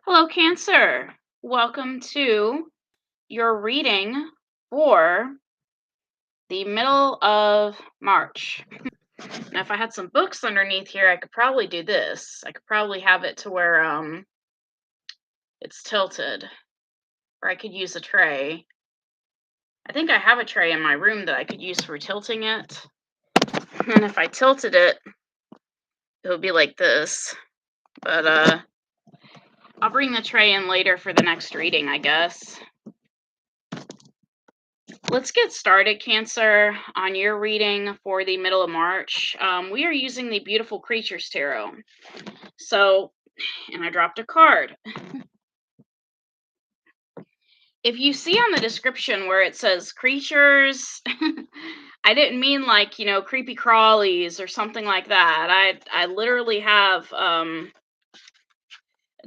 Hello, Cancer. Welcome to your reading for the middle of March. Now, if I had some books underneath here, I could probably do this. I could probably have it to where it's tilted, or I could use a tray. I think I have a tray in my room that I could use for tilting it. And if I tilted it, it would be like this. But I'll bring the tray in later for the next reading, I guess. Let's get started, Cancer, on your reading for the middle of March. We are using the Beautiful Creatures Tarot. So, and I dropped a card. If you see on the description where it says creatures, I didn't mean like, creepy crawlies or something like that. I literally have a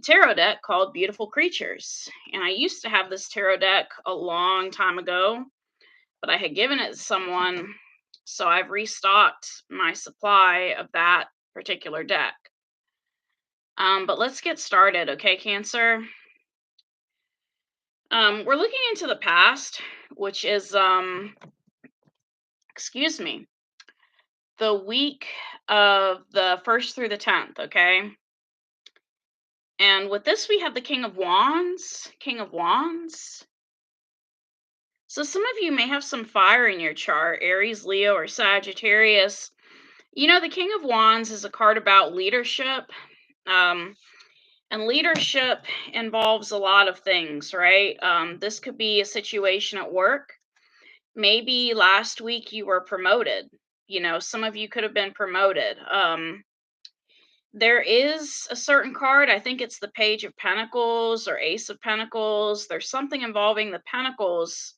tarot deck called Beautiful Creatures. And I used to have this tarot deck a long time ago, but I had given it to someone, so I've restocked my supply of that particular deck. But let's get started, okay, Cancer? We're looking into the past, which is, excuse me, the week of the 1st through the 10th, okay? And with this, we have the King of Wands. King of Wands. So some of you may have some fire in your chart, Aries, Leo, or Sagittarius. The King of Wands is a card about leadership. And leadership involves a lot of things, right? This could be a situation at work. Maybe last week you were promoted. Some of you could have been promoted. There is a certain card, I think it's the Page of Pentacles or Ace of Pentacles. There's something involving the Pentacles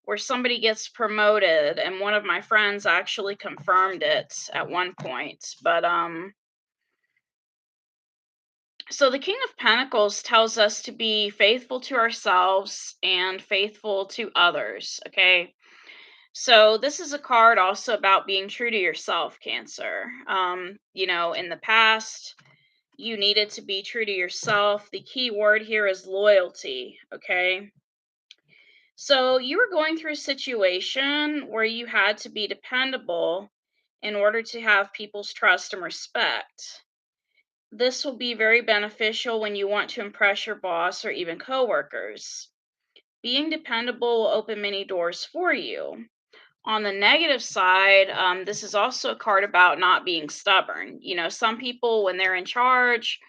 where somebody gets promoted, and one of my friends actually confirmed it at one point. But so the King of Pentacles tells us to be faithful to ourselves and faithful to others, okay? So this is a card also about being true to yourself, Cancer. In the past, you needed to be true to yourself. The key word here is loyalty, okay? So you were going through a situation where you had to be dependable in order to have people's trust and respect. This will be very beneficial when you want to impress your boss or even coworkers. Being dependable will open many doors for you. On the negative side, this is also a card about not being stubborn. Some people, when they're in charge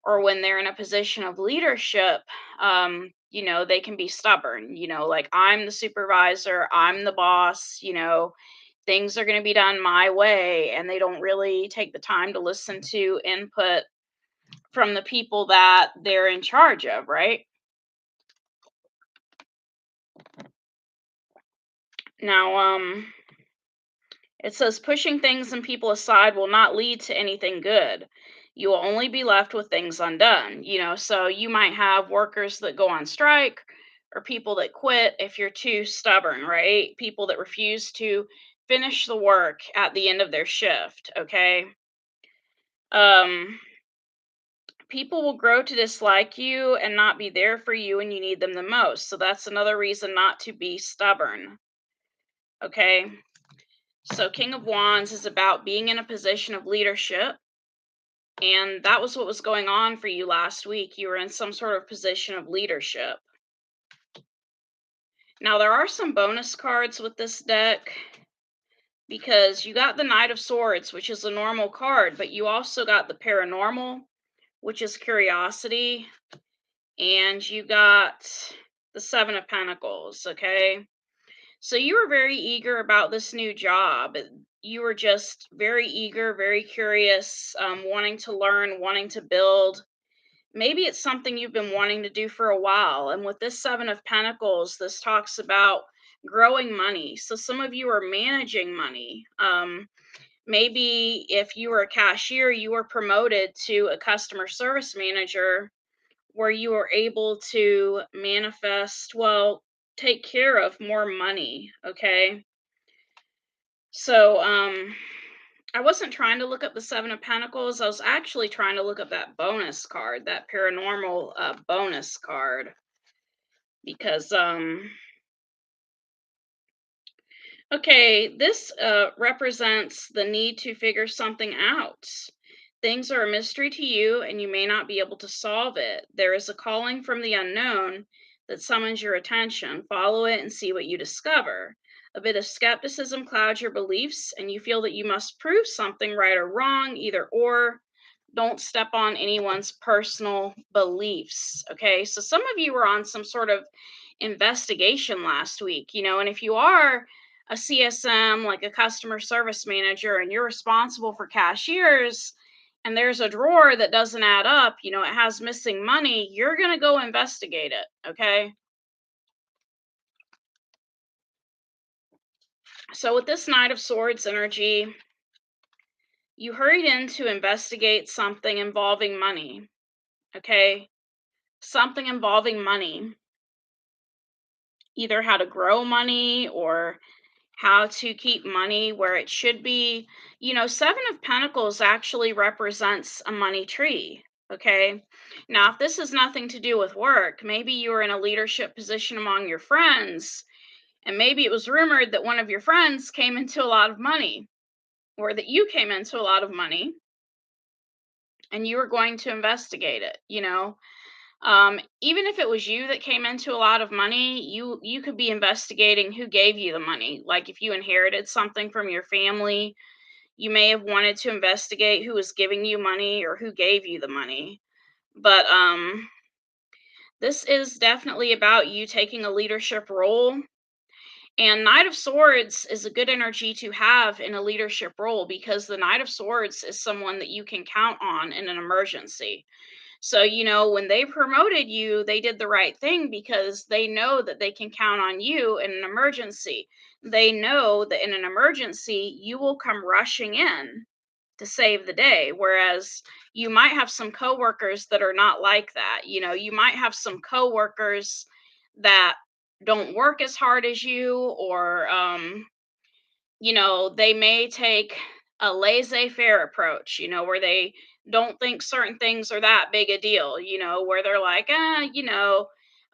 or when they're in a position of leadership, they can be stubborn. Like, I'm the supervisor, I'm the boss, things are going to be done my way, and they don't really take the time to listen to input from the people that they're in charge of, right? Now, it says pushing things and people aside will not lead to anything good. You will only be left with things undone. So you might have workers that go on strike or people that quit if you're too stubborn, right? People that refuse to finish the work at the end of their shift, okay? Um, People will grow to dislike you and not be there for you when you need them the most. So that's another reason not to be stubborn. Okay. So King of Wands is about being in a position of leadership. And that was what was going on for you last week. You were in some sort of position of leadership. Now, there are some bonus cards with this deck because you got the Knight of Swords, which is a normal card, but you also got the Paranormal, which is curiosity. And you got the Seven of Pentacles, okay? So you were very eager about this new job. You were just very eager, very curious, wanting to learn, wanting to build. Maybe it's something you've been wanting to do for a while. And with this Seven of Pentacles, this talks about growing money. So some of you are managing money. Maybe if you were a cashier, you were promoted to a customer service manager where you were able to take care of more money, okay? So I wasn't trying to look up the 7 of Pentacles, I was actually trying to look up that bonus card, that paranormal, bonus card, because, okay, this represents the need to figure something out. Things are a mystery to you, and you may not be able to solve it. There is a calling from the unknown that summons your attention. Follow it and see what you discover. A bit of skepticism clouds your beliefs, and you feel that you must prove something right or wrong, either or. Don't step on anyone's personal beliefs. Okay, so some of you were on some sort of investigation last week, and if you are a CSM, like a customer service manager, and you're responsible for cashiers, and there's a drawer that doesn't add up, it has missing money, you're going to go investigate it. Okay. So, with this Knight of Swords energy, you hurried in to investigate something involving money. Okay. Something involving money, either how to grow money or how to keep money where it should be. Seven of Pentacles actually represents a money tree. Okay. Now, if this has nothing to do with work, maybe you were in a leadership position among your friends, and maybe it was rumored that one of your friends came into a lot of money, or that you came into a lot of money, and you were going to investigate it. Even if it was you that came into a lot of money, you could be investigating who gave you the money. Like, if you inherited something from your family, you may have wanted to investigate who was giving you money or who gave you the money. But this is definitely about you taking a leadership role. And Knight of Swords is a good energy to have in a leadership role, because the Knight of Swords is someone that you can count on in an emergency. So, when they promoted you, they did the right thing, because they know that they can count on you in an emergency. They know that in an emergency, you will come rushing in to save the day. Whereas you might have some coworkers that are not like that. You might have some coworkers that don't work as hard as you, or they may take a laissez-faire approach, where they don't think certain things are that big a deal, where they're like,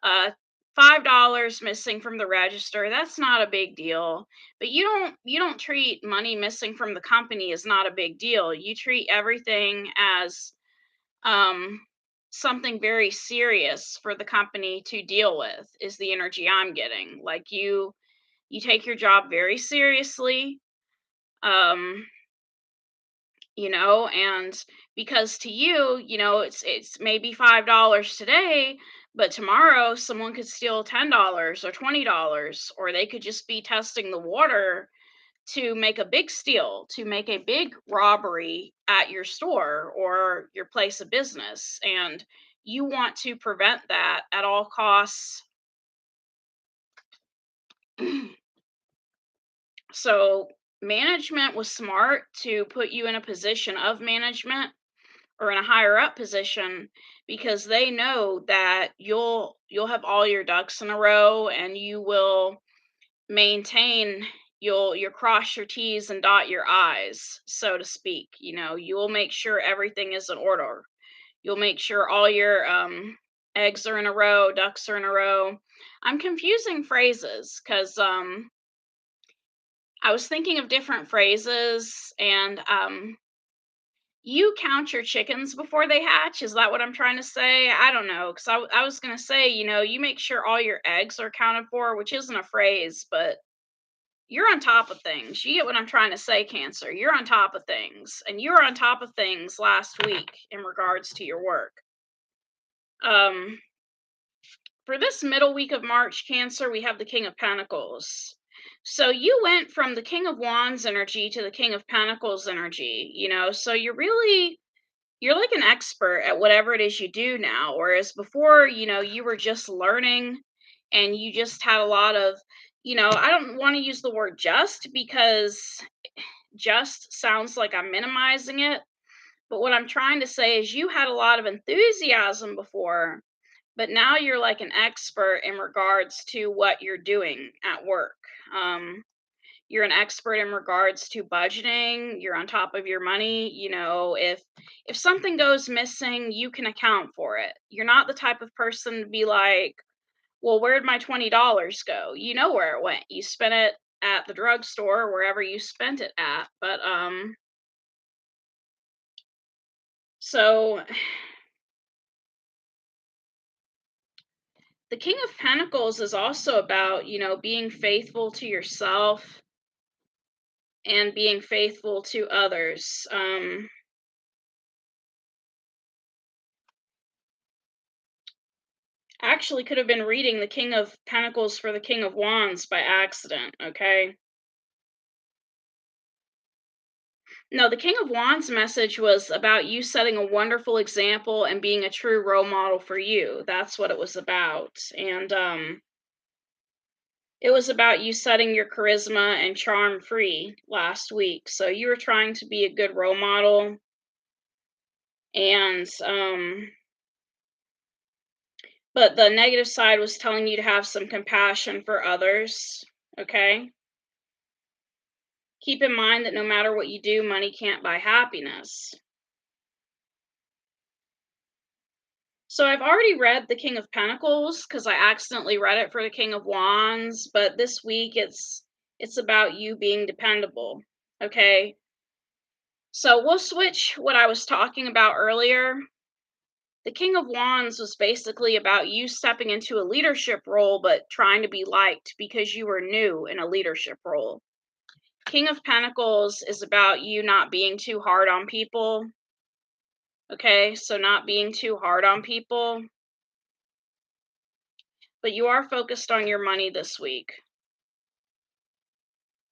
uh, $5 missing from the register, that's not a big deal. But you don't treat money missing from the company as not a big deal. You treat everything as um something very serious for the company to deal with, is the energy I'm getting. Like, you take your job very seriously. um and because to you, it's maybe $5 today, but tomorrow someone could steal $10 or $20, or they could just be testing the water to make a big steal, to make a big robbery at your store or your place of business, and you want to prevent that at all costs. So management was smart to put you in a position of management, or in a higher up position, because they know that you'll have all your ducks in a row, and you will maintain, you'll cross your t's and dot your i's, so to speak. You will make sure everything is in order. You'll make sure all your eggs are in a row, ducks are in a row. I'm confusing phrases because I was thinking of different phrases, and you count your chickens before they hatch? Is that what I'm trying to say? I don't know, because I was going to say, you make sure all your eggs are accounted for, which isn't a phrase, but you're on top of things. You get what I'm trying to say, Cancer. You're on top of things, and you were on top of things last week in regards to your work. Um, for this middle week of March, Cancer, we have the King of Pentacles. So you went from the King of Wands energy to the King of Pentacles energy, so you're like an expert at whatever it is you do now. Whereas before, you were just learning, and you just had a lot of, I don't want to use the word just, because just sounds like I'm minimizing it. But what I'm trying to say is, you had a lot of enthusiasm before, but now you're like an expert in regards to what you're doing at work. Um, You're an expert in regards to budgeting. You're on top of your money. If something goes missing, you can account for it. You're not the type of person to be like, "Well, where'd my $20 go?" You know where it went. You spent it at the drugstore, or wherever you spent it at. So the King of Pentacles is also about, being faithful to yourself and being faithful to others. Actually could have been reading the King of Pentacles for the King of Wands by accident, okay? No, the King of Wands message was about you setting a wonderful example and being a true role model for you. That's what it was about. And it was about you setting your charisma and charm free last week. So you were trying to be a good role model, and but the negative side was telling you to have some compassion for others, okay? Keep in mind that no matter what you do, money can't buy happiness. So I've already read the King of Pentacles because I accidentally read it for the King of Wands, but this week it's about you being dependable, okay? So we'll switch what I was talking about earlier. The King of Wands was basically about you stepping into a leadership role, but trying to be liked because you were new in a leadership role. King of Pentacles is about you not being too hard on people. Okay, so not being too hard on people, but you are focused on your money this week.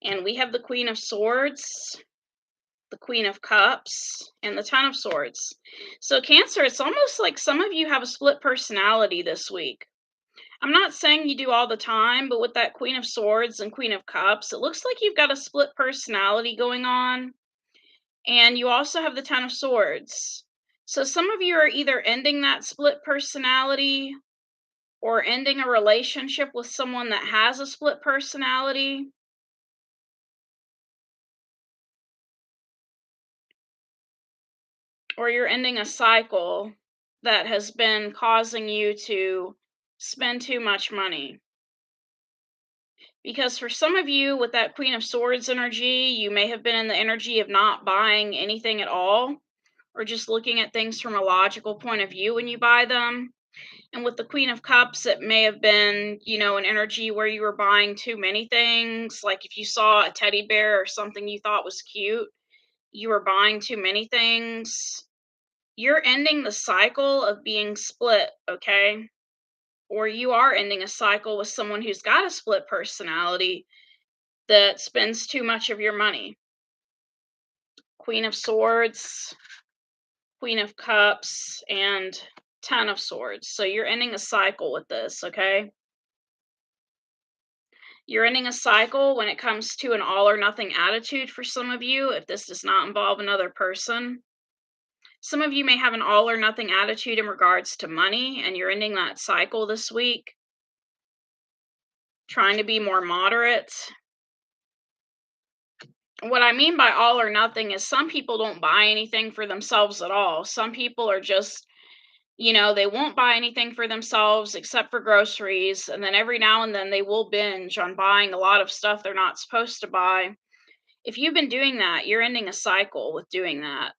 And we have the Queen of Swords, the Queen of Cups, and the Ten of Swords. So Cancer, it's almost like some of you have a split personality this week. I'm not saying you do all the time, but with that Queen of Swords and Queen of Cups, it looks like you've got a split personality going on. And you also have the Ten of Swords. So some of you are either ending that split personality or ending a relationship with someone that has a split personality. Or you're ending a cycle that has been causing you to spend too much money. Because for some of you, with that Queen of Swords energy, you may have been in the energy of not buying anything at all, or just looking at things from a logical point of view when you buy them. And with the Queen of Cups, it may have been, an energy where you were buying too many things. Like if you saw a teddy bear or something you thought was cute, you were buying too many things. You're ending the cycle of being split, okay? Or you are ending a cycle with someone who's got a split personality that spends too much of your money. Queen of Swords, Queen of Cups, and Ten of Swords. So you're ending a cycle with this, okay? You're ending a cycle when it comes to an all or nothing attitude for some of you, if this does not involve another person. Some of you may have an all or nothing attitude in regards to money, and you're ending that cycle this week, trying to be more moderate. What I mean by all or nothing is some people don't buy anything for themselves at all. Some people are just, they won't buy anything for themselves except for groceries. And then every now and then they will binge on buying a lot of stuff they're not supposed to buy. If you've been doing that, you're ending a cycle with doing that.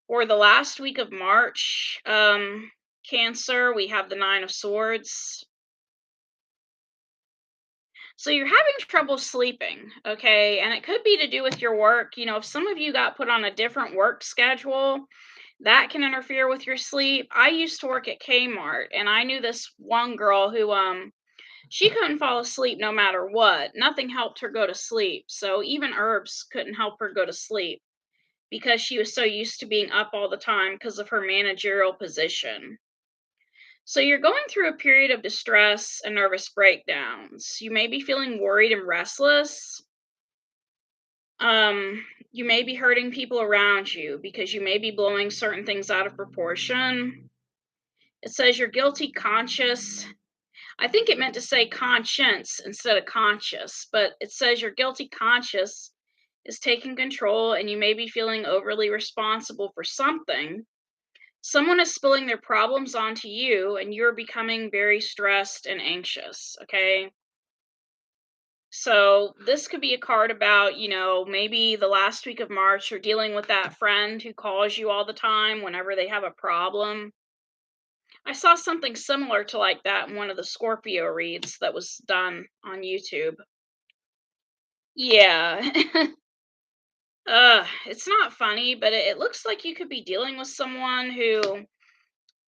For the last week of March, Cancer, we have the Nine of Swords. So you're having trouble sleeping, okay? And it could be to do with your work. If some of you got put on a different work schedule, that can interfere with your sleep. I used to work at Kmart, and I knew this one girl who she couldn't fall asleep no matter what. Nothing helped her go to sleep. So even herbs couldn't help her go to sleep because she was so used to being up all the time because of her managerial position. So you're going through a period of distress and nervous breakdowns. You may be feeling worried and restless. You may be hurting people around you because you may be blowing certain things out of proportion. It says you're guilty conscious. I think it meant to say conscience instead of conscious, but it says your guilty conscience is taking control and you may be feeling overly responsible for something. Someone is spilling their problems onto you and you're becoming very stressed and anxious, okay? So this could be a card about, maybe the last week of March you're dealing with that friend who calls you all the time whenever they have a problem. I saw something similar to like that in one of the Scorpio reads that was done on YouTube. Yeah. It's not funny, but it looks like you could be dealing with someone who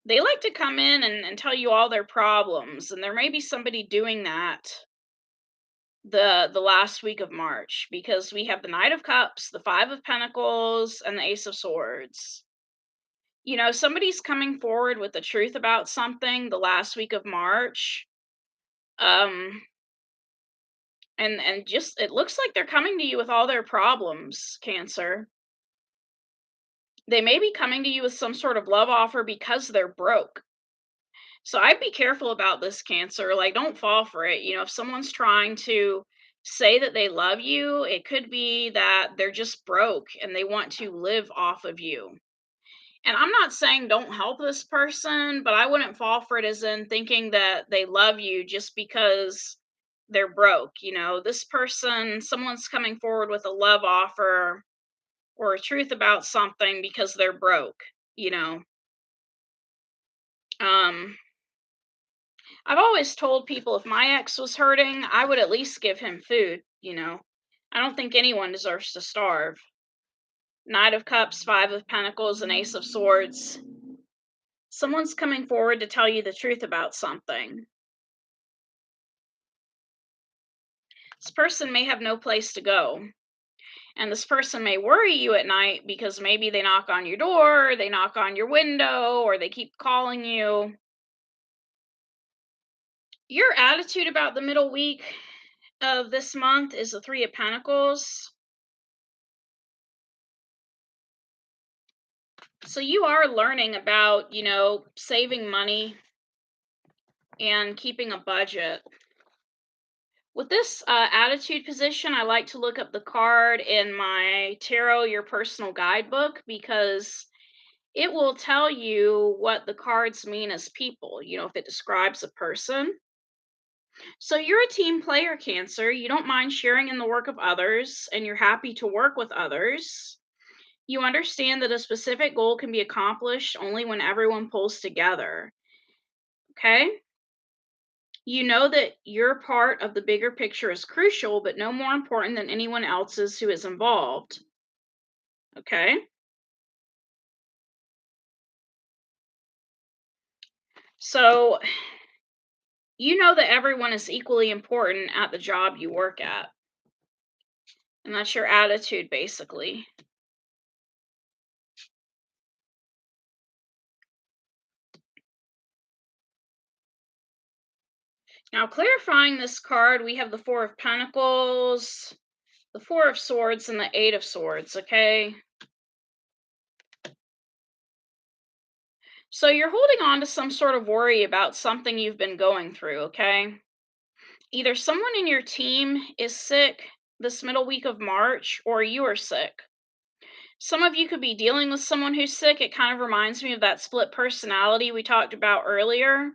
they like to come in and tell you all their problems, and there may be somebody doing that the last week of March because we have the Knight of Cups, the Five of Pentacles, and the Ace of Swords. Somebody's coming forward with the truth about something the last week of March. Um and just it looks like they're coming to you with all their problems, Cancer. They may be coming to you with some sort of love offer because they're broke. So I'd be careful about this, Cancer. Like, don't fall for it. If someone's trying to say that they love you, it could be that they're just broke and they want to live off of you. And I'm not saying don't help this person, but I wouldn't fall for it as in thinking that they love you just because they're broke. This person, someone's coming forward with a love offer or a truth about something because they're broke, you know. Um I've always told people if my ex was hurting, I would at least give him food. I don't think anyone deserves to starve. Knight of Cups, Five of Pentacles, and Ace of Swords. Someone's coming forward to tell you the truth about something. This person may have no place to go. And this person may worry you at night because maybe they knock on your door, they knock on your window, or they keep calling you. Your attitude about the middle week of this month is the Three of Pentacles. So you are learning about, saving money and keeping a budget. With this attitude position, I like to look up the card in my Tarot Your Personal Guidebook because it will tell you what the cards mean as people, if it describes a person. So you're a team player, Cancer. You don't mind sharing in the work of others, and you're happy to work with others. You understand that a specific goal can be accomplished only when everyone pulls together. Okay? You know that your part of the bigger picture is crucial, but no more important than anyone else's who is involved. Okay? So you know that everyone is equally important at the job you work at. And that's your attitude, basically. Now, clarifying this card, we have the Four of Pentacles, the Four of Swords, and the Eight of Swords, okay? So you're holding on to some sort of worry about something you've been going through, okay? Either someone in your team is sick this middle week of March, or you are sick. Some of you could be dealing with someone who's sick. It kind of reminds me of that split personality we talked about earlier.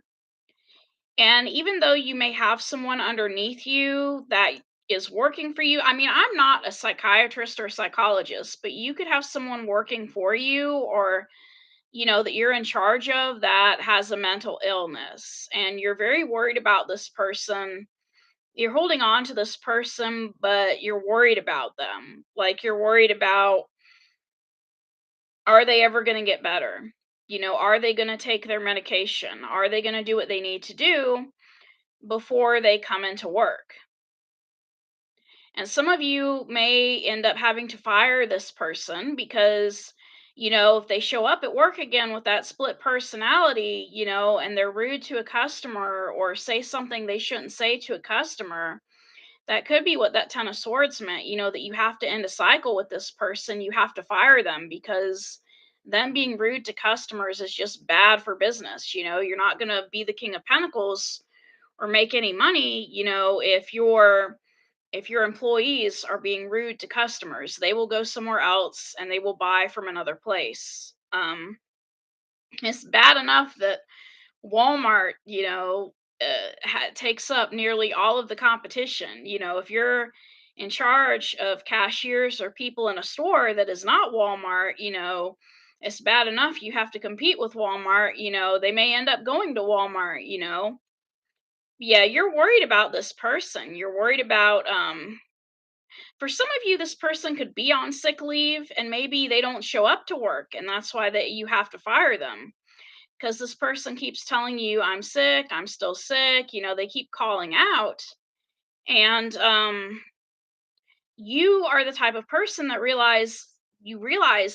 And even though you may have someone underneath you that is working for you, I mean, I'm not a psychiatrist or psychologist, but you could have someone working for you or, that you're in charge of that has a mental illness and you're very worried about this person. You're holding on to this person, but you're worried about them. Like you're worried about, are they ever going to get better? Are they going to take their medication? Are they going to do what they need to do before they come into work? And some of you may end up having to fire this person because, if they show up at work again with that split personality, and they're rude to a customer or say something they shouldn't say to a customer, that could be what that Ten of Swords meant, that you have to end a cycle with this person. You have to fire them because them being rude to customers is just bad for business. You're not going to be the King of Pentacles or make any money, if your employees are being rude to customers. They will go somewhere else and they will buy from another place. It's bad enough that Walmart, takes up nearly all of the competition. If you're in charge of cashiers or people in a store that is not Walmart, it's bad enough you have to compete with Walmart. They may end up going to Walmart. Yeah, you're worried about this person. You're worried about, for some of you, this person could be on sick leave and maybe they don't show up to work, and that's why you have to fire them because this person keeps telling you, I'm sick, I'm still sick. They keep calling out. And you are the type of person that realize you are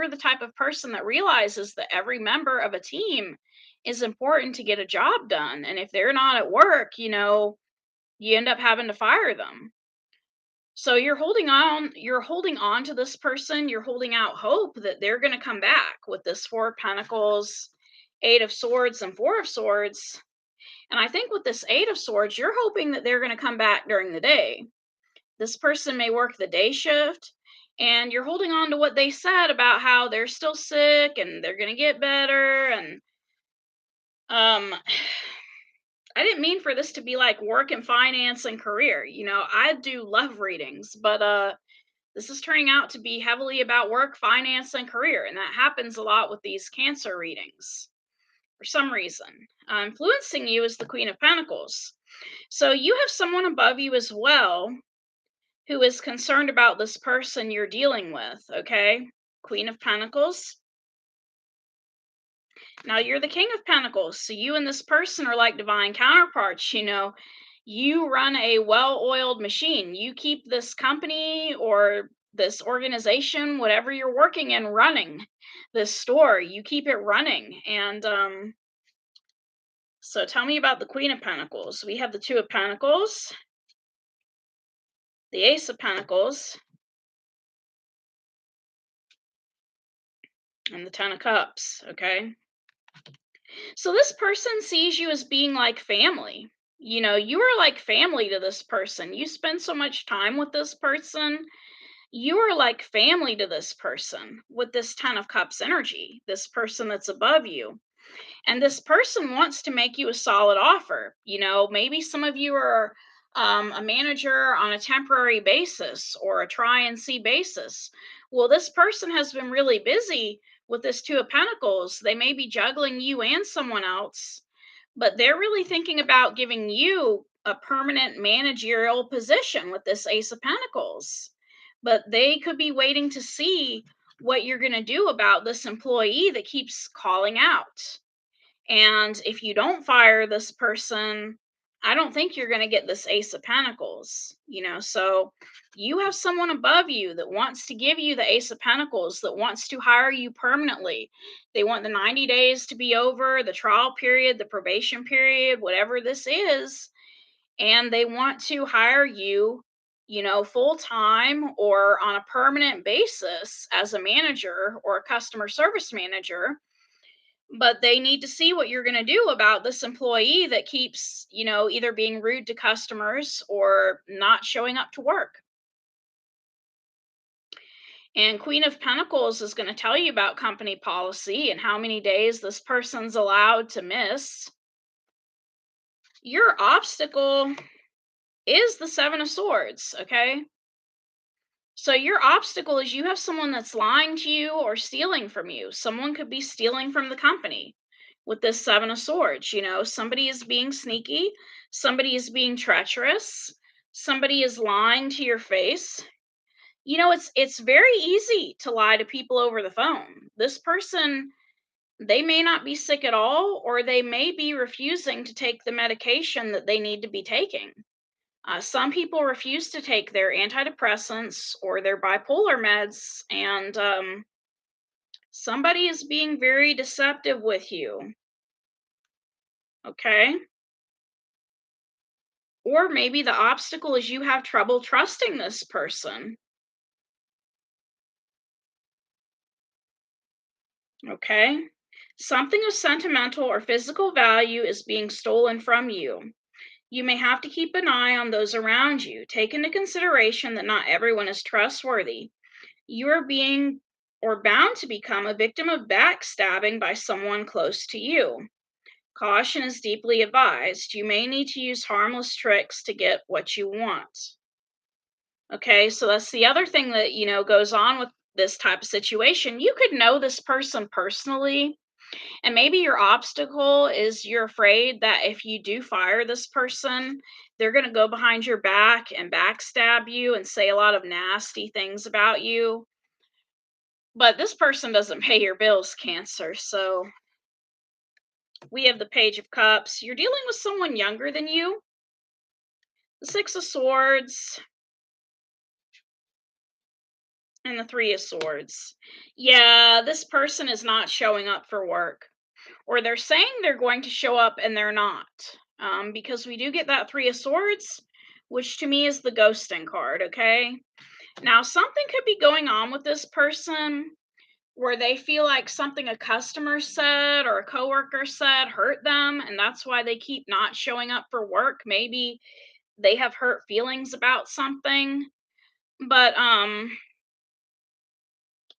the type of person that realizes that every member of a team is important to get a job done. And if they're not at work, you end up having to fire them. So you're holding on to this person, you're holding out hope that they're going to come back with this 4 of Pentacles, 8 of Swords, and 4 of Swords. And I think with this 8 of Swords, you're hoping that they're going to come back during the day. This person may work the day shift, and you're holding on to what they said about how they're still sick and they're going to get better. And um I didn't mean for this to be like work and finance and career. I do love readings, but this is turning out to be heavily about work, finance, and career, and that happens a lot with these Cancer readings for some reason. Influencing you is the Queen of Pentacles. So you have someone above you as well who is concerned about this person you're dealing with, okay? Queen of Pentacles. Now you're the King of Pentacles, so you and this person are like divine counterparts. You run a well-oiled machine. You keep this company or this organization, whatever you're working in, running. This store, you keep it running. And so tell me about the Queen of Pentacles. We have the 2 of Pentacles, the Ace of Pentacles, and the 10 of Cups, okay? So this person sees you as being like family. You are like family to this person. You spend so much time with this person. You are like family to this person with this 10 of Cups energy, this person that's above you. And this person wants to make you a solid offer. Maybe some of you are a manager on a temporary basis or a try and see basis. Well, this person has been really busy with this 2 of Pentacles. They may be juggling you and someone else, but they're really thinking about giving you a permanent managerial position with this Ace of Pentacles. But they could be waiting to see what you're going to do about this employee that keeps calling out. And if you don't fire this person, I don't think you're going to get this Ace of Pentacles. So you have someone above you that wants to give you the Ace of Pentacles, that wants to hire you permanently. They want the 90 days to be over, the trial period, the probation period, whatever this is. And they want to hire you, full time or on a permanent basis as a manager or a customer service manager. But they need to see what you're going to do about this employee that keeps, either being rude to customers or not showing up to work. And Queen of Pentacles is going to tell you about company policy and how many days this person's allowed to miss. Your obstacle is the 7 of Swords, okay? So your obstacle is you have someone that's lying to you or stealing from you. Someone could be stealing from the company with this 7 of Swords. Somebody is being sneaky, somebody is being treacherous, somebody is lying to your face. It's very easy to lie to people over the phone. This person, they may not be sick at all, or they may be refusing to take the medication that they need to be taking. Some people refuse to take their antidepressants or their bipolar meds, and somebody is being very deceptive with you. Okay? Or maybe the obstacle is you have trouble trusting this person. Okay? Something of sentimental or physical value is being stolen from you. You may have to keep an eye on those around you. Take into consideration that not everyone is trustworthy. You are being or bound to become a victim of backstabbing by someone close to you. Caution is deeply advised. You may need to use harmless tricks to get what you want. Okay, so that's the other thing that, goes on with this type of situation. You could know this person personally, and maybe your obstacle is you're afraid that if you do fire this person, they're going to go behind your back and backstab you and say a lot of nasty things about you. But this person doesn't pay your bills, Cancer. So we have the Page of Cups. You're dealing with someone younger than you. The Six of Swords and the Three of Swords. Yeah, this person is not showing up for work, or they're saying they're going to show up and they're not. Because we do get that Three of Swords, which to me is the ghosting card, okay? Now, something could be going on with this person where they feel like something a customer said or a coworker said hurt them, and that's why they keep not showing up for work. Maybe they have hurt feelings about something. But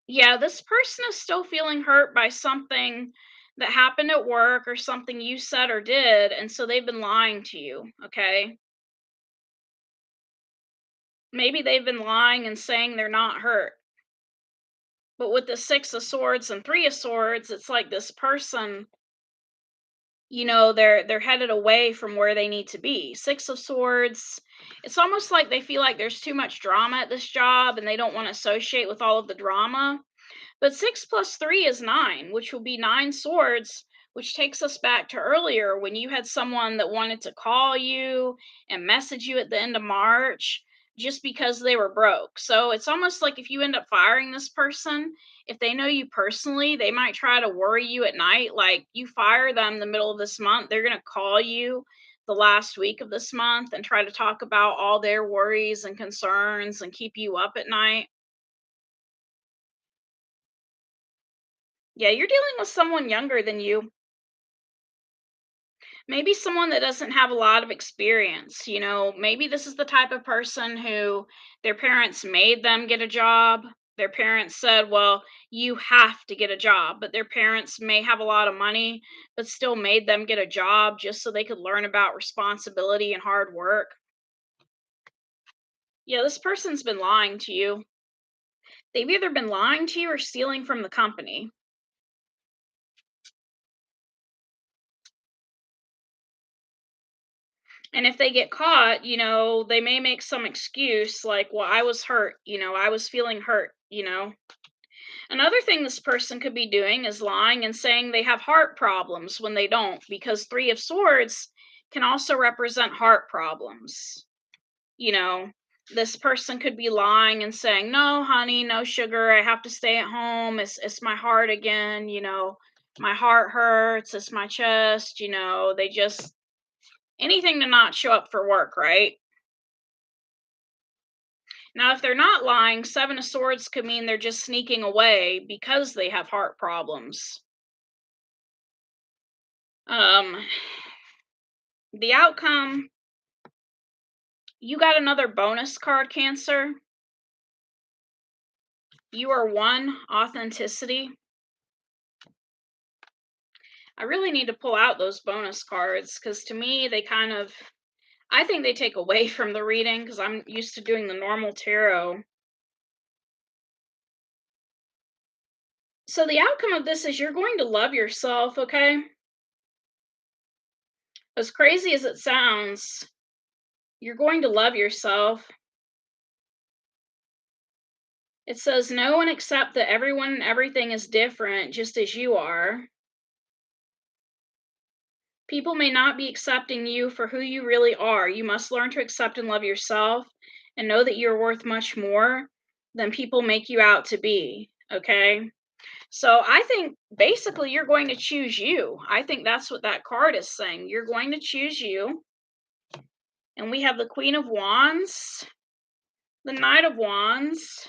yeah, this person is still feeling hurt by something that happened at work or something you said or did, and so they've been lying to you, okay? Maybe they've been lying and saying they're not hurt. But with the Six of Swords and Three of Swords, it's like this person, they're headed away from where they need to be. Six of Swords, it's almost like they feel like there's too much drama at this job and they don't want to associate with all of the drama. But 6 plus 3 is 9, which will be 9 swords, which takes us back to earlier when you had someone that wanted to call you and message you at the end of March just because they were broke. So it's almost like if you end up firing this person, if they know you personally, they might try to worry you at night. Like you fire them in the middle of this month, they're going to call you the last week of this month and try to talk about all their worries and concerns and keep you up at night. Yeah, you're dealing with someone younger than you. Maybe someone that doesn't have a lot of experience. Maybe this is the type of person who their parents made them get a job. Their parents said, well, you have to get a job, but their parents may have a lot of money, but still made them get a job just so they could learn about responsibility and hard work. Yeah, this person's been lying to you. They've either been lying to you or stealing from the company. And if they get caught, they may make some excuse like, well, I was hurt, I was feeling hurt. Another thing this person could be doing is lying and saying they have heart problems when they don't, because Three of Swords can also represent heart problems. You know, this person could be lying and saying, no, honey, no sugar, I have to stay at home. It's my heart again. My heart hurts, it's my chest. They just anything to not show up for work, right? Now, if they're not lying, Seven of Swords could mean they're just sneaking away because they have heart problems. Um, the outcome, you got another bonus card, Cancer. You are one, authenticity. I really need to pull out those bonus cards because to me, I think they take away from the reading because I'm used to doing the normal tarot. So the outcome of this is you're going to love yourself, okay? As crazy as it sounds, you're going to love yourself. It says, know and accept that everyone and everything is different, just as you are. People may not be accepting you for who you really are. You must learn to accept and love yourself and know that you're worth much more than people make you out to be. Okay. So I think basically you're going to choose you. I think that's what that card is saying. You're going to choose you. And we have the Queen of Wands, the Knight of Wands.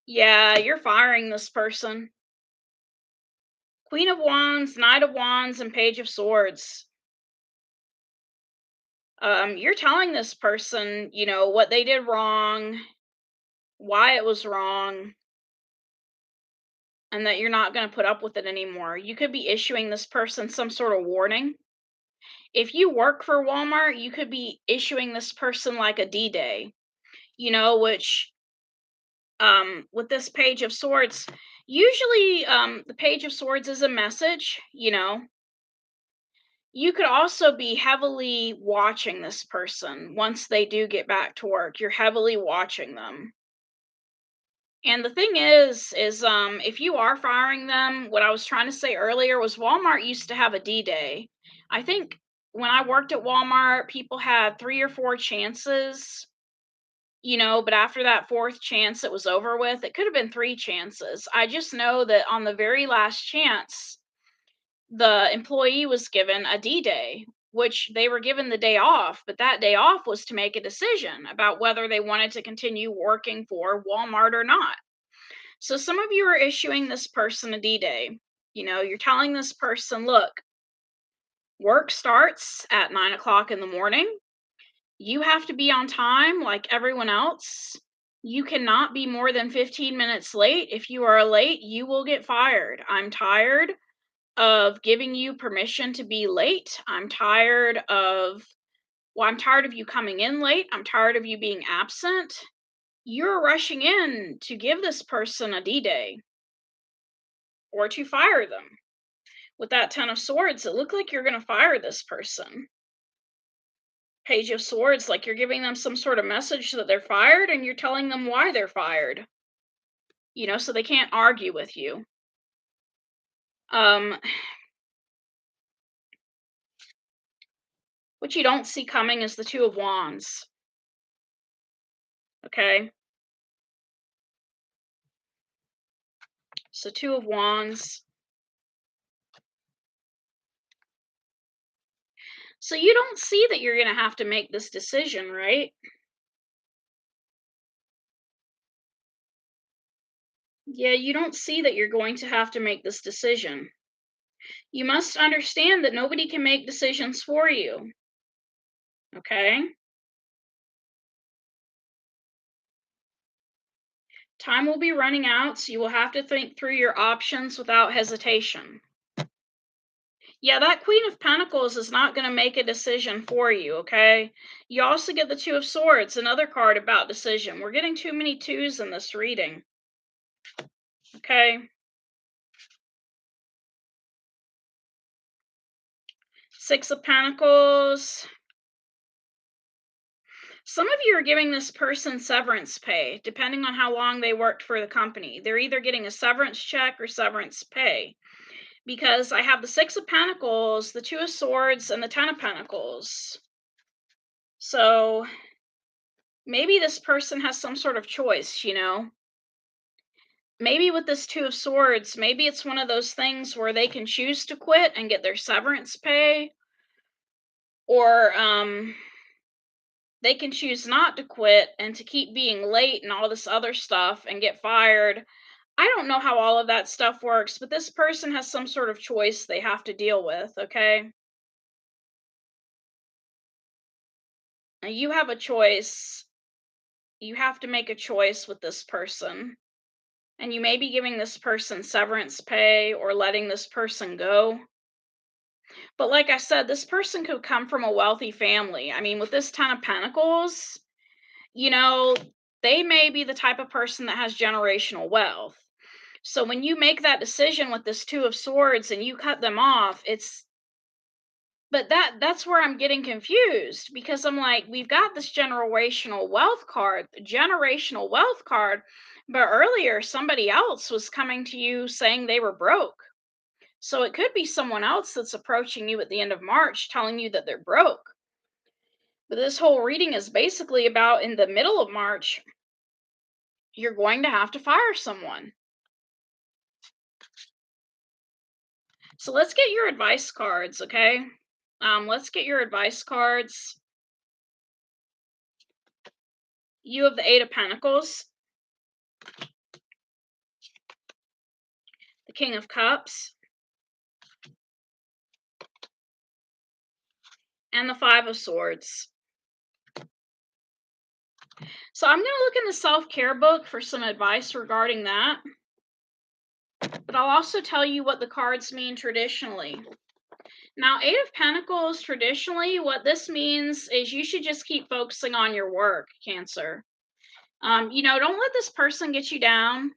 Yeah, you're firing this person. Queen of Wands, Knight of Wands, and Page of Swords. You're telling this person, what they did wrong, why it was wrong, and that you're not going to put up with it anymore. You could be issuing this person some sort of warning. If you work for Walmart, you could be issuing this person like a D-Day, which with this Page of Swords, usually the Page of Swords is a message. You could also be heavily watching this person once they do get back to work. You're heavily watching them. And the thing is if you are firing them, what I was trying to say earlier was Walmart used to have a D-Day. I think when I worked at Walmart, people had 3 or 4 chances, but after that 4th chance it was over with. It could have been 3 chances. I just know that on the very last chance, the employee was given a D-Day, which they were given the day off, but that day off was to make a decision about whether they wanted to continue working for Walmart or not. So some of you are issuing this person a D-Day. You're telling this person, look, work starts at 9 o'clock in the morning. You have to be on time like everyone else. You cannot be more than 15 minutes late. If you are late, you will get fired. I'm tired of giving you permission to be late. I'm tired of you coming in late. I'm tired of you being absent. You're rushing in to give this person a D-Day or to fire them. With that 10 of Swords, it looked like you're going to fire this person. Page of Swords, like you're giving them some sort of message that they're fired and you're telling them why they're fired. So they can't argue with you. What you don't see coming is the 2 of Wands. Okay? So 2 of Wands. So you don't see that you're going to have to make this decision, right? Yeah, you don't see that you're going to have to make this decision. You must understand that nobody can make decisions for you. Okay? Time will be running out, so you will have to think through your options without hesitation. Yeah, that Queen of Pentacles is not going to make a decision for you, okay? You also get the 2 of Swords, another card about decision. We're getting too many 2s in this reading. Okay? 6 of Pentacles. Some of you are giving this person severance pay, depending on how long they worked for the company. They're either getting a severance check or severance pay. Because I have the 6 of Pentacles, the 2 of Swords, and the 10 of Pentacles. So maybe this person has some sort of choice, Maybe with this 2 of Swords, maybe it's one of those things where they can choose to quit and get their severance pay, or they can choose not to quit and to keep being late and all this other stuff and get fired. I don't know how all of that stuff works, but this person has some sort of choice they have to deal with, okay? Now you have a choice. You have to make a choice with this person. And you may be giving this person severance pay or letting this person go. But like I said, this person could come from a wealthy family. I mean, with this 10 of Pentacles, you know, they may be the type of person that has generational wealth. So when you make that decision with this 2 of Swords and you cut them off, but that's where I'm getting confused, because I'm like, we've got this generational wealth card, but earlier somebody else was coming to you saying they were broke. So it could be someone else that's approaching you at the end of March telling you that they're broke. But this whole reading is basically about in the middle of March, you're going to have to fire someone. So let's get your advice cards, okay? Let's get your advice cards. You have the 8 of Pentacles, the King of Cups, and the Five of Swords. So I'm going to look in the self-care book for some advice regarding that. But I'll also tell you what the cards mean traditionally. Now, Eight of Pentacles, traditionally, what this means is you should just keep focusing on your work, Cancer. Don't let this person get you down.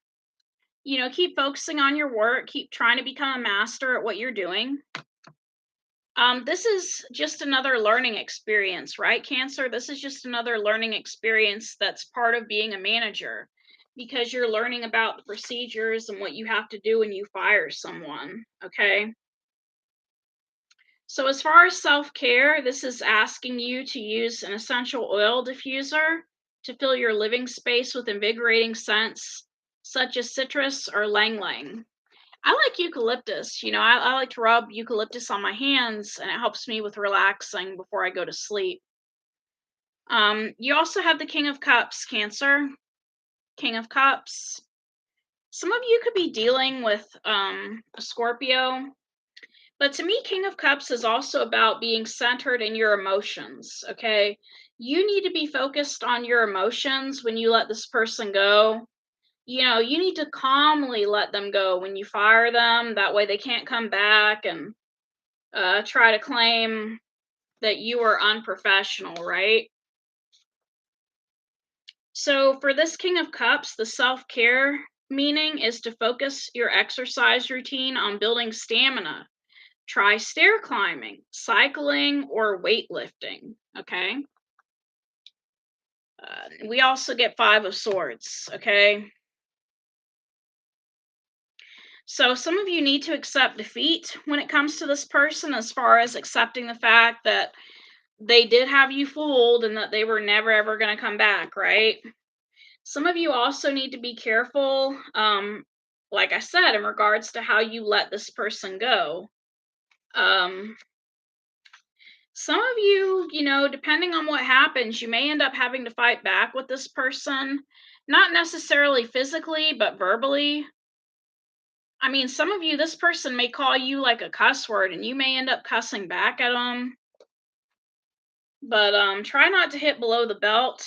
Keep focusing on your work. Keep trying to become a master at what you're doing. This is just another learning experience, right, Cancer? This is just another learning experience that's part of being a manager, because you're learning about the procedures and what you have to do when you fire someone, okay? So as far as self-care, this is asking you to use an essential oil diffuser to fill your living space with invigorating scents such as citrus or ylang ylang. I like eucalyptus. I like to rub eucalyptus on my hands, and it helps me with relaxing before I go to sleep. You also have the King of Cups, Cancer. King of Cups. Some of you could be dealing with a Scorpio. But to me, King of Cups is also about being centered in your emotions, okay? You need to be focused on your emotions when you let this person go. You need to calmly let them go when you fire them. That way they can't come back and try to claim that you were unprofessional, right? So for this King of Cups, the self-care meaning is to focus your exercise routine on building stamina. Try stair climbing, cycling, or weightlifting, okay? We also get Five of Swords, okay? So some of you need to accept defeat when it comes to this person, as far as accepting the fact that they did have you fooled and that they were never ever going to come back, right? Some of you also need to be careful, like I said, in regards to how you let this person go. Some of you, depending on what happens, you may end up having to fight back with this person, not necessarily physically, but verbally. I mean, some of you, this person may call you like a cuss word and you may end up cussing back at them. But try not to hit below the belt,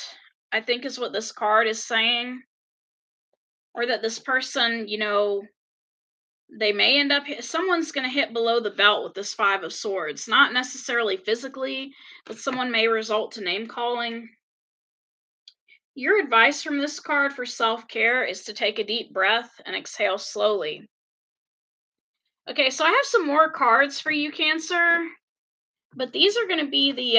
I think is what this card is saying. Or that this person, they may end up, someone's going to hit below the belt with this Five of Swords. Not necessarily physically, but someone may result to name calling. Your advice from this card for self-care is to take a deep breath and exhale slowly. Okay, so I have some more cards for you, Cancer, but these are going to be the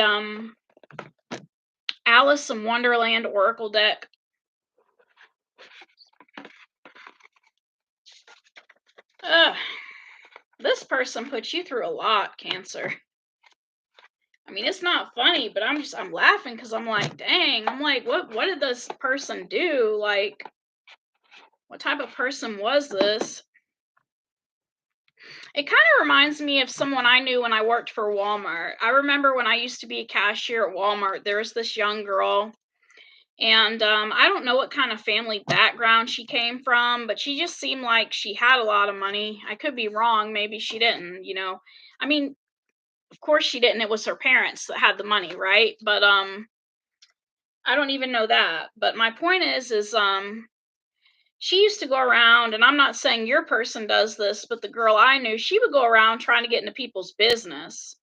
Alice in Wonderland Oracle deck. Ugh. This person puts you through a lot, Cancer. I mean, it's not funny, but I'm laughing because I'm like, dang, I'm like, what did this person do? Like, what type of person was this? It kind of reminds me of someone I knew when I worked for Walmart. I remember when I used to be a cashier at Walmart, there was this young girl, and I don't know what kind of family background she came from, but she just seemed like she had a lot of money. I could be wrong, maybe she didn't, I mean, of course she didn't. It was her parents that had the money, right? But I don't even know that. But my point is she used to go around, and I'm not saying your person does this, but the girl I knew, she would go around trying to get into people's business.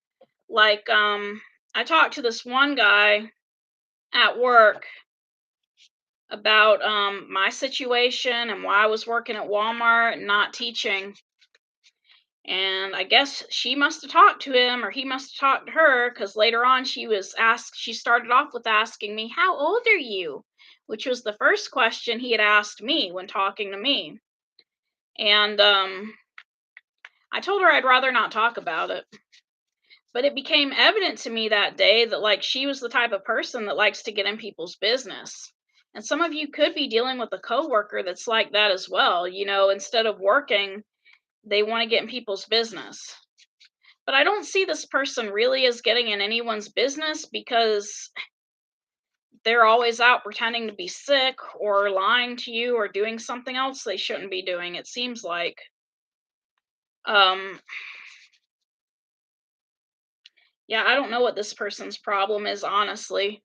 Like, I talked to this one guy at work about my situation and why I was working at Walmart and not teaching. And I guess she must have talked to him, or he must have talked to her, because later on she started off with asking me, "How old are you?" Which was the first question he had asked me when talking to me. And I told her I'd rather not talk about it. But it became evident to me that day that, like, she was the type of person that likes to get in people's business. And some of you could be dealing with a coworker that's like that as well. Instead of working, they want to get in people's business. But I don't see this person really as getting in anyone's business, because they're always out pretending to be sick or lying to you or doing something else they shouldn't be doing, it seems like. Um, Yeah, I don't know what this person's problem is, honestly.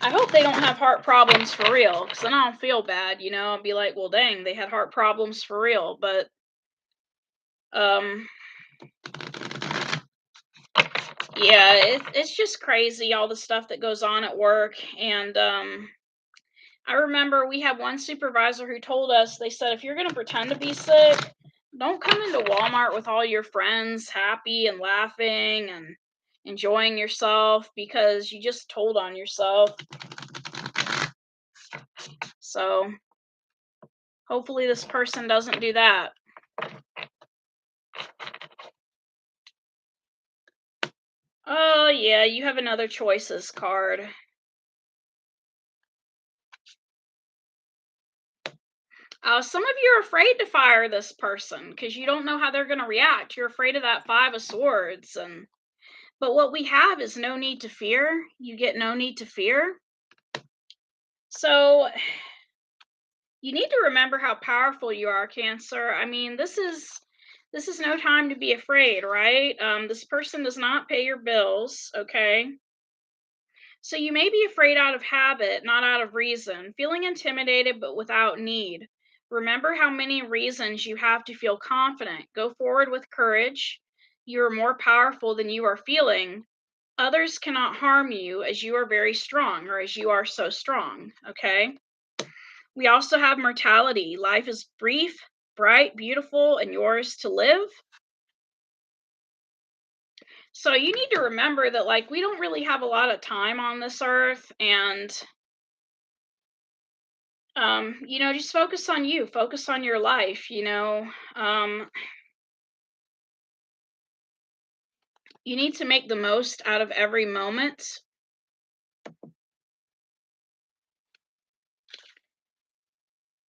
I hope they don't have heart problems for real, because then I'll feel bad, I'll be like, well, dang, they had heart problems for real. But, um, yeah, it's just crazy, all the stuff that goes on at work. And, I remember we had one supervisor who told us, they said, if you're going to pretend to be sick, don't come into Walmart with all your friends happy and laughing and enjoying yourself, because you just told on yourself. So hopefully this person doesn't do that. Oh, yeah, you have another choices card. Some of you are afraid to fire this person because you don't know how they're going to react. You're afraid of that Five of Swords. But what we have is no need to fear. You get no need to fear. So you need to remember how powerful you are, Cancer. I mean, this is no time to be afraid, right? This person does not pay your bills, okay? So you may be afraid out of habit, not out of reason, feeling intimidated but without need. Remember how many reasons you have to feel confident. Go forward with courage. You are more powerful than you are feeling. Others cannot harm you as you are very strong, or as you are so strong, okay? We also have mortality. Life is brief, bright, beautiful, and yours to live. So you need to remember that, like, we don't really have a lot of time on this earth. And just focus on you, focus on your life. um you need to make the most out of every moment,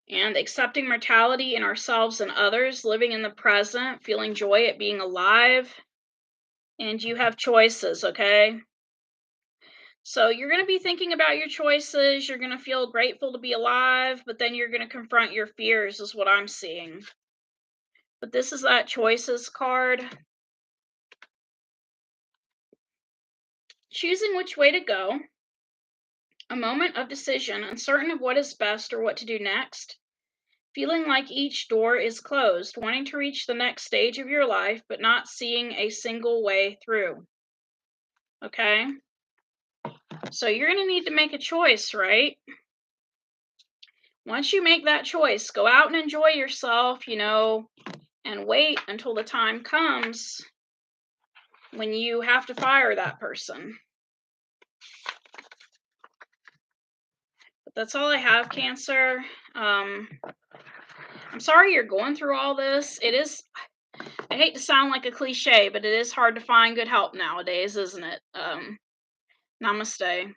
and accepting mortality in ourselves and others, living in the present, feeling joy at being alive. And you have choices, okay? So you're going to be thinking about your choices, you're going to feel grateful to be alive, but then you're going to confront your fears, is what I'm seeing. But this is that choices card. Choosing which way to go, a moment of decision, uncertain of what is best or what to do next, feeling like each door is closed, wanting to reach the next stage of your life, but not seeing a single way through. Okay? So you're going to need to make a choice, right? Once you make that choice, go out and enjoy yourself, and wait until the time comes when you have to fire that person. But that's all I have, Cancer. I'm sorry you're going through all this. I hate to sound like a cliche, but it is hard to find good help nowadays, isn't it? Namaste.